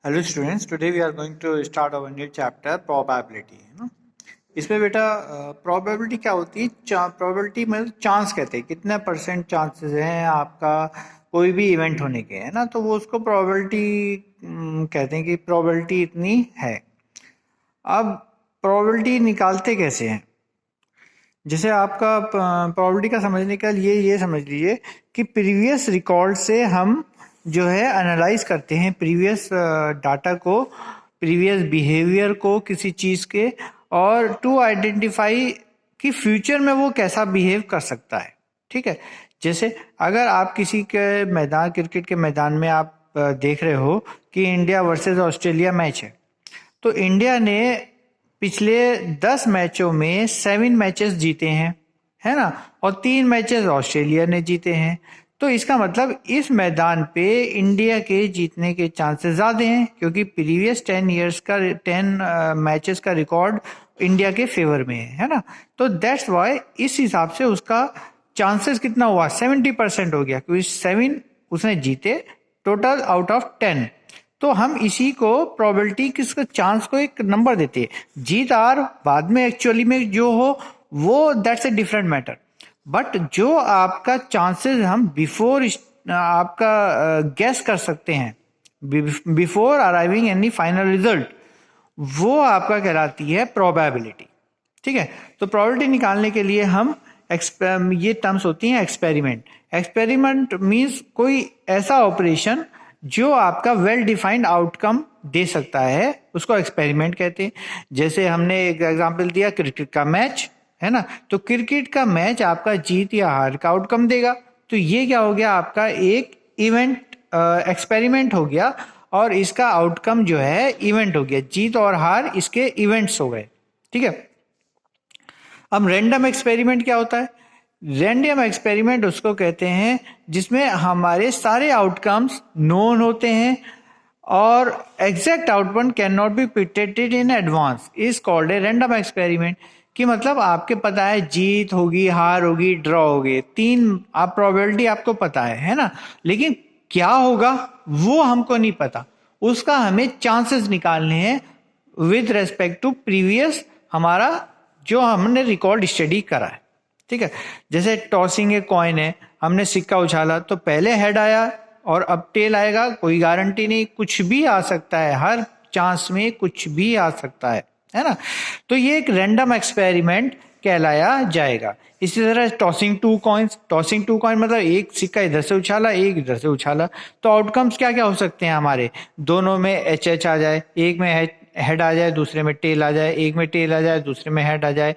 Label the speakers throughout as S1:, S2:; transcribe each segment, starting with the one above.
S1: Hello students, today we are going to start our new chapter probability, है ना। इसमें बेटा प्रोबेबिलिटी क्या होती है? प्रोबेबिलिटी में चांस कहते हैं, कितने परसेंट चांसेस हैं आपका कोई भी इवेंट होने के, है ना। तो वो उसको प्रोबेबिलिटी कहते हैं कि प्रोबेबिलिटी इतनी है। अब प्रोबेबिलिटी निकालते कैसे हैं? जैसे आपका प्रोबेबिलिटी का समझने का लिए ये समझ लीजिए कि प्रीवियस रिकॉर्ड से हम जो है एनालाइज करते हैं प्रीवियस डाटा को, प्रीवियस बिहेवियर को किसी चीज़ के, और टू आइडेंटिफाई कि फ्यूचर में वो कैसा बिहेव कर सकता है। ठीक है। जैसे अगर आप किसी के मैदान, क्रिकेट के मैदान में आप देख रहे हो कि इंडिया वर्सेस ऑस्ट्रेलिया मैच है, तो इंडिया ने पिछले 10 मैचों में 7 मैचेस जीते हैं, है ना, और 3 मैचेस ऑस्ट्रेलिया ने जीते हैं। तो इसका मतलब इस मैदान पे इंडिया के जीतने के चांसेस ज़्यादा हैं, क्योंकि प्रीवियस 10 ईयर्स का 10 मैचेस का रिकॉर्ड इंडिया के फेवर में है ना। तो दैट्स वाई इस हिसाब से उसका चांसेस कितना हुआ, 70% हो गया, क्योंकि 7 उसने जीते टोटल आउट ऑफ 10। तो हम इसी को प्रोबेबिलिटी किसका चांस को एक नंबर देते हैं। जीत हार बाद में एक्चुअली में जो हो वो that's a different matter, but जो आपका चांसेस हम बिफोर आपका गेस कर सकते हैं, before arriving any final result, वो आपका कहलाती है प्रोबेबिलिटी। ठीक है। तो प्रोबेबिलिटी निकालने के लिए हम ये टर्म्स होती हैं एक्सपेरिमेंट। एक्सपेरिमेंट मीन्स कोई ऐसा ऑपरेशन जो आपका वेल डिफाइंड आउटकम दे सकता है, उसको एक्सपेरिमेंट कहते हैं। जैसे हमने एक एग्जांपल दिया क्रिकेट का मैच, है ना। तो क्रिकेट का मैच आपका जीत या हार का आउटकम देगा। तो ये क्या हो गया, आपका एक इवेंट एक्सपेरिमेंट हो गया, और इसका आउटकम जो है इवेंट हो गया। जीत और हार इसके इवेंट्स हो गए। ठीक है। अब रैंडम एक्सपेरिमेंट क्या होता है? रैंडम एक्सपेरिमेंट उसको कहते हैं जिसमें हमारे सारे आउटकम्स नोन होते हैं और exact outcome can not be predicted in advance, is called a random experiment. कि मतलब आपके पता है जीत होगी, हार होगी, ड्रॉ होगी, 3 आप प्रोबेबिलिटी आपको पता है ना, लेकिन क्या होगा वो हमको नहीं पता। उसका हमें चांसेस निकालने हैं विद रेस्पेक्ट टू प्रीवियस हमारा जो हमने रिकॉर्ड स्टडी करा है। ठीक है। जैसे टॉसिंग ए कॉइन है, हमने सिक्का उछाला तो पहले हेड आया और अब टेल आएगा, कोई गारंटी नहीं, कुछ भी आ सकता है, हर चांस में कुछ भी आ सकता है ना। तो ये एक रैंडम एक्सपेरिमेंट कहलाया जाएगा। इसी तरह टॉसिंग 2 कॉइन्स, टॉसिंग 2 कॉइन मतलब एक सिक्का इधर से उछाला, एक इधर से उछाला, तो आउटकम्स क्या क्या हो सकते हैं हमारे, दोनों में एच एच आ जाए, एक में हेड आ जाए, दूसरे में टेल आ जाए, एक में टेल आ जाए, दूसरे में हेड आ जाए,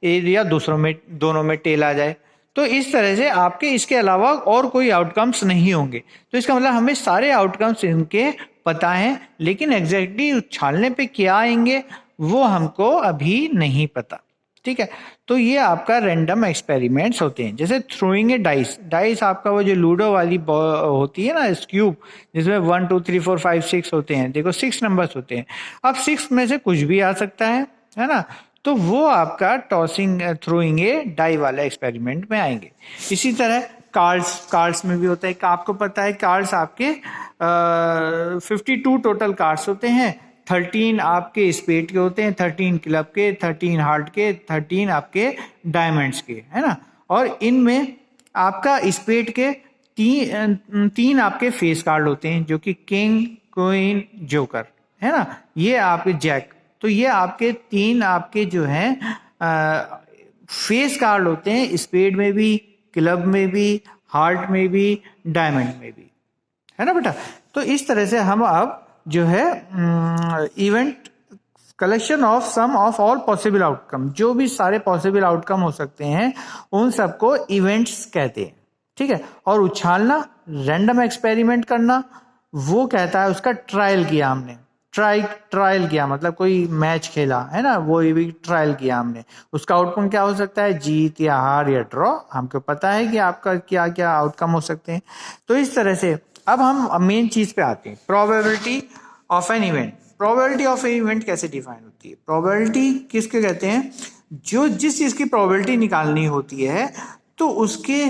S1: या दूसरों में दोनों में टेल आ जाए। तो इस तरह से आपके इसके अलावा और कोई आउटकम्स नहीं होंगे। तो इसका मतलब हमें सारे आउटकम्स इनके पता हैं, लेकिन एग्जैक्टली उछालने पे क्या आएंगे वो हमको अभी नहीं पता। ठीक है। तो ये आपका रैंडम एक्सपेरिमेंट्स होते हैं। जैसे थ्रोइंग ए डाइस, डाइस आपका वो जो लूडो वाली होती है ना, इस क्यूब जिसमें 1 2 3 4 5 6 होते हैं, देखो 6 नंबर्स होते हैं। अब 6 में से कुछ भी आ सकता है ना। तो वो आपका टॉसिंग थ्रोइंग ए डाई वाला एक्सपेरिमेंट में आएंगे। इसी तरह कार्ड्स में भी होता है। आपको पता है कार्ड्स आपके 52 टोटल कार्ड्स होते हैं, 13 आपके स्पेड के होते हैं, 13 क्लब के, 13 हार्ट के, 13 आपके डायमंड्स के, है ना। और इनमें आपका स्पेड के तीन आपके फेस कार्ड होते हैं, जो कि किंग, क्वीन, जोकर, है ना। ये आपके जैक, तो ये आपके 3 आपके जो हैं फेस कार्ड होते हैं, स्पेड में भी, क्लब में भी, हार्ट में भी, डायमंड में भी, है ना बेटा। तो इस तरह से हम अब जो है event collection of some of all possible outcome, जो भी सारे पॉसिबल आउटकम हो सकते हैं उन सबको इवेंट्स कहते हैं। ठीक है। और उछालना, रैंडम एक्सपेरिमेंट करना, वो कहता है उसका ट्रायल किया हमने, ट्रायल किया मतलब कोई मैच खेला, है ना, वो भी ट्रायल किया हमने। उसका आउटकम क्या हो सकता है, जीत या हार या ड्रॉ, हमको पता है कि आपका क्या क्या आउटकम हो सकते हैं। तो इस तरह से अब हम मेन चीज पे आते हैं, probability of an event. Probability of an event कैसे डिफाइन होती है? प्रोबेबिलिटी किसके कहते हैं? जो जिस चीज की प्रोबेबिलिटी निकालनी होती है तो उसके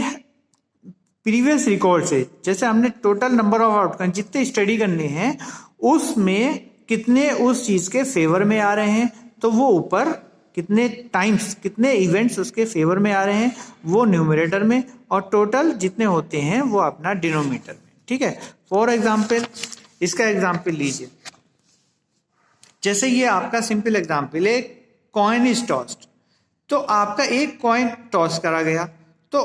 S1: प्रीवियस रिकॉर्ड से, जैसे हमने टोटल नंबर ऑफ आउटकम जितने स्टडी करने हैं उसमें कितने उस चीज के फेवर में आ रहे हैं, तो वो ऊपर कितने टाइम्स कितने इवेंट्स उसके फेवर में आ रहे हैं वो न्यूमरेटर में, और टोटल जितने होते हैं वो अपना डिनोमिनेटर में। ठीक है, फॉर एग्जाम्पल इसका एग्जाम्पल लीजिए, जैसे ये आपका सिंपल एग्जाम्पल है, कॉइन इज टॉस्ड, तो आपका एक कॉइन टॉस करा गया, तो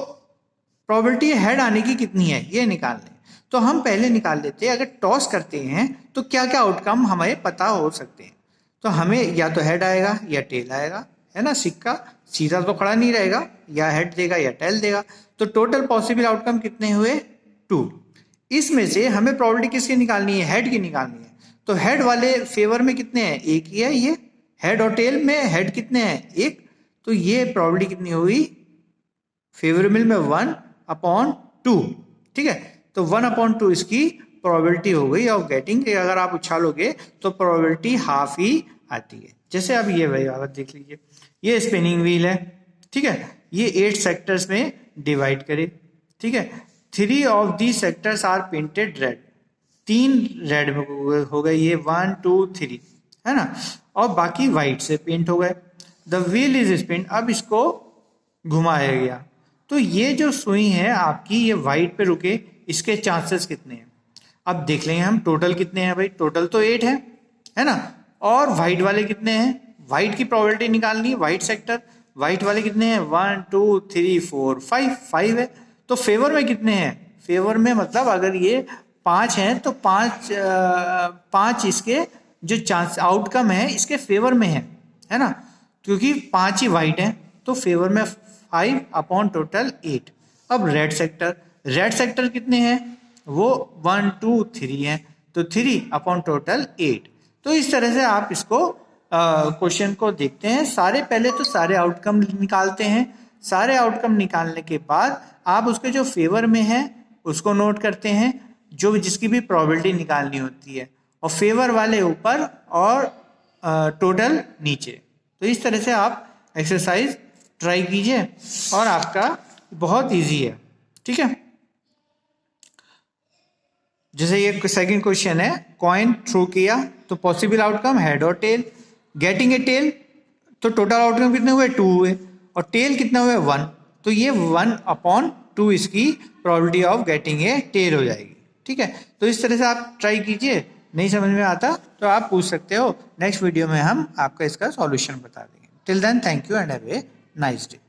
S1: प्रोबेबिलिटी हेड आने की कितनी है ये निकालने। तो हम पहले निकाल लेते हैं, अगर टॉस करते हैं तो क्या क्या आउटकम हमें पता हो सकते हैं। तो हमें या तो हेड आएगा या टेल आएगा, है ना, सिक्का सीधा तो खड़ा नहीं रहेगा, या हेड देगा या टेल देगा। तो टोटल पॉसिबल आउटकम कितने हुए 2। इसमें से हमें प्रोबेबिलिटी किसकी निकालनी है, हेड की निकालनी है। तो हेड वाले फेवर में कितने हैं, एक ही है, ये हेड और टेल में हेड कितने हैं, एक। तो ये प्रोबेबिलिटी कितनी हुई फेवरेबल में 1/2। ठीक है, तो 1/2 इसकी प्रोबेबिलिटी हो गई ऑफ गेटिंग। अगर आप उछालोगे तो प्रोबेबिलिटी हाफ ही आती है। जैसे अब ये भाई आप देख लीजिए, ये स्पिनिंग व्हील है, ठीक है, ये 8 सेक्टर्स में डिवाइड करे, ठीक है। 3 of the sectors are painted red, 3 red में हो गए ये 1 2 3, है ना, और बाकी व्हाइट से पेंट हो गए। द व्हील इज स्पिन, अब इसको घुमाया गया, तो ये जो सुई है आपकी ये व्हाइट पे रुके, इसके चांसेस कितने हैं। अब देख लेंगे हम टोटल कितने हैं भाई, टोटल तो 8 है ना, और व्हाइट वाले कितने हैं, व्हाइट की प्रोबेबिलिटी निकालनी है, व्हाइट सेक्टर, व्हाइट वाले कितने हैं 1 2 3 4 5 है। तो फेवर में कितने हैं, फेवर में मतलब अगर ये 5 हैं तो 5 इसके जो चांस आउटकम है इसके फेवर में है ना, क्योंकि 5 ही व्हाइट है, तो फेवर में 5 अपॉन टोटल 8। अब रेड सेक्टर कितने हैं, वो 1 2 3 हैं, तो 3 अपॉन टोटल 8। तो इस तरह से आप इसको क्वेश्चन को देखते हैं, पहले तो सारे आउटकम निकालते हैं, सारे आउटकम निकालने के बाद आप उसके जो फेवर में है उसको नोट करते हैं, जो जिसकी भी प्रोबेबिलिटी निकालनी होती है, और फेवर वाले ऊपर और टोटल नीचे। तो इस तरह से आप एक्सरसाइज ट्राई कीजिए और आपका बहुत इजी है, ठीक है। जैसे ये सेकंड क्वेश्चन है, कॉइन थ्रो किया तो पॉसिबल आउटकम हेड और टेल, गेटिंग ए टेल, तो टोटल आउटकम कितने हुए 2 हुए, और टेल कितना हुआ 1, तो ये 1/2 इसकी probability of getting a tail हो जाएगी, ठीक है। तो इस तरह से आप ट्राई कीजिए, नहीं समझ में आता तो आप पूछ सकते हो, नेक्स्ट वीडियो में हम आपका इसका सॉल्यूशन बता देंगे। Till then thank you and have a nice day.